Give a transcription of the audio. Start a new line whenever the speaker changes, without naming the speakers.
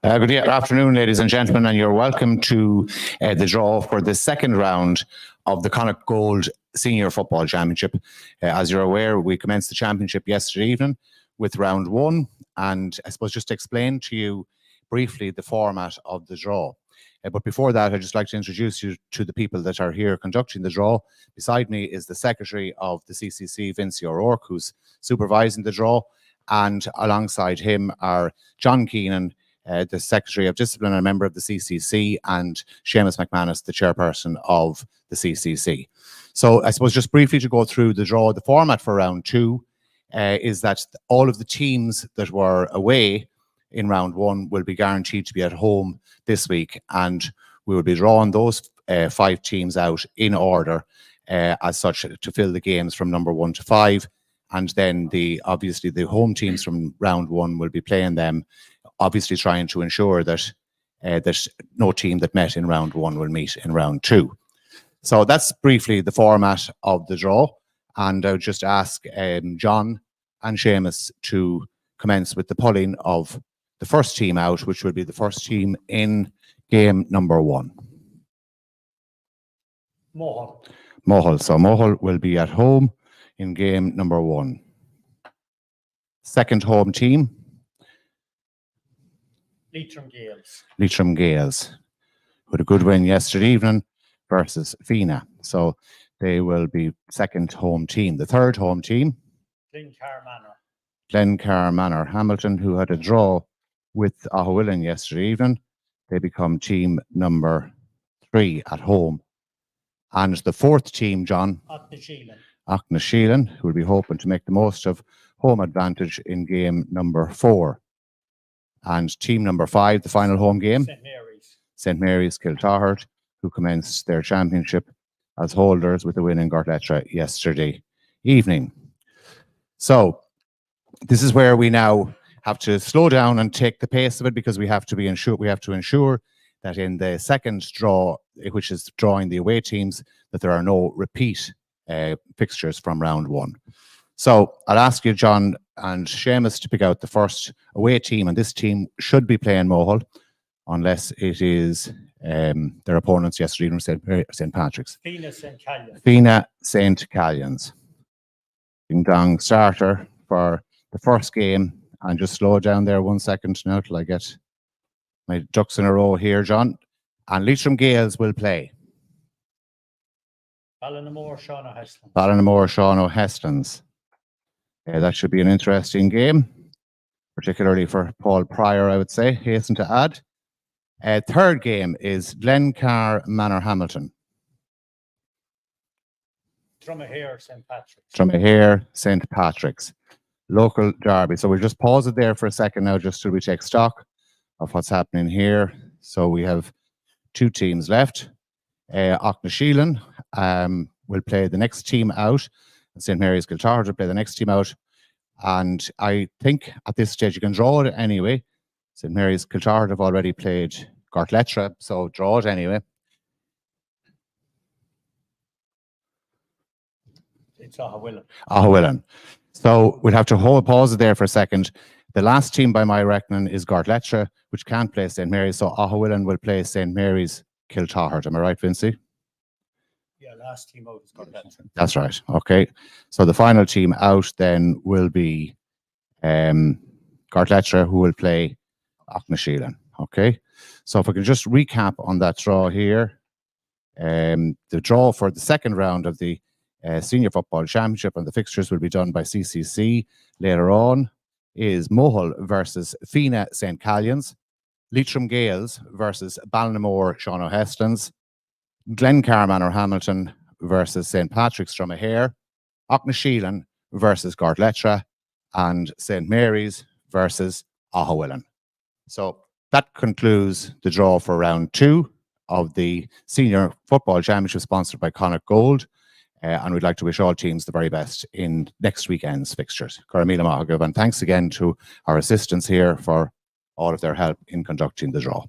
Good afternoon, ladies and gentlemen, and you're welcome to the draw for the second round of the Connacht Gold Senior Football Championship. As you're aware, we commenced the championship yesterday evening with round one, and I suppose just to explain to you briefly the format of the draw. But before that, I'd just like to introduce you to the people that are here conducting the draw. Beside me is the Secretary of the CCC, Vincy O'Rourke, who's supervising the draw, and alongside him are John Keenan, the Secretary of Discipline and a member of the CCC, and Seamus McManus, the Chairperson of the CCC. So I suppose just briefly to go through the draw, the format for round two is that all of the teams that were away in round one will be guaranteed to be at home this week, and we will be drawing those 5 teams out in order as such to fill the games from number 1 to 5, and then obviously the home teams from round one will be playing them, obviously trying to ensure that that no team that met in round one will meet in round two. So that's briefly the format of the draw, and I would just ask John and Seamus to commence with the pulling of the first team out, which will be the first team in game number 1.
Mohill.
Mohill. So Mohill will be at home in game number 1. Second home team.
Leitrim Gales.
Leitrim Gales, with a good win yesterday evening versus Fina. So they will be second home team. The third home team.
Glencar Manor.
Glencar Manor. Hamilton, who had a draw with Ahowillan yesterday evening. They become team number 3 at home. And the fourth team, John. Aughnasheelin, who will be hoping to make the most of home advantage in game number 4. And team number 5, the final home game. St Mary's Kiltahart, who commenced their championship as holders with a win in Gortletra yesterday evening. So this is where we now have to slow down and take the pace of it, because we have to ensure that in the second draw, which is drawing the away teams, that there are no repeat fixtures from round one. So I'll ask you, John and Seamus, to pick out the first away team, and this team should be playing Mohill, unless it is their opponents yesterday from St Patrick's.
Fina St Callans.
Fina St Callans. Ding dong starter for the first game, and just slow down there 1 second now till I get my ducks in a row here, John. And Leitrim Gales will play
Ballinamore Sean O'Hestans.
Ballinamore Sean O'Hestans. That should be an interesting game, particularly for Paul Pryor, I would say, hasten to add. Third game is Glencar Manor Hamilton.
Dromahair St Patrick's.
Dromahair St Patrick's. Local derby. So we'll just pause it there for a second now, just till we take stock of what's happening here. So we have 2 teams left. Aughnasheelin will play the next team out. St Mary's Kiltahart will play the next team out. And I think at this stage you can draw it anyway. St Mary's Kiltahart have already played Gortletra, so draw it anyway.
It's Ahowillan.
Ahowillan. So we'll have to pause it there for a second. The last team by my reckoning is Gortletra, which can't play St Mary's, so Ahowillan will play St Mary's Kiltahart. Am I right, Vincy?
Yeah, last team out is Gortletra.
That's right. Okay. So the final team out then will be Gortletra, who will play Aughnasheelin. Okay. So if we can just recap on that draw here. The draw for the second round of the Senior Football Championship, and the fixtures will be done by CCC later on, is Mohill versus Fina St Callans, Leitrim Gales versus Ballinamore Sean O'Hestans, Glencar Manor Hamilton versus St Patrick's Dromahair, Aughnasheelin versus Gortletra, and St Mary's versus Ahowillan. So that concludes the draw for round 2 of the Senior Football Championship, sponsored by Connacht Gold. And we'd like to wish all teams the very best in next weekend's fixtures. Caramila Mahagav, and thanks again to our assistants here for all of their help in conducting the draw.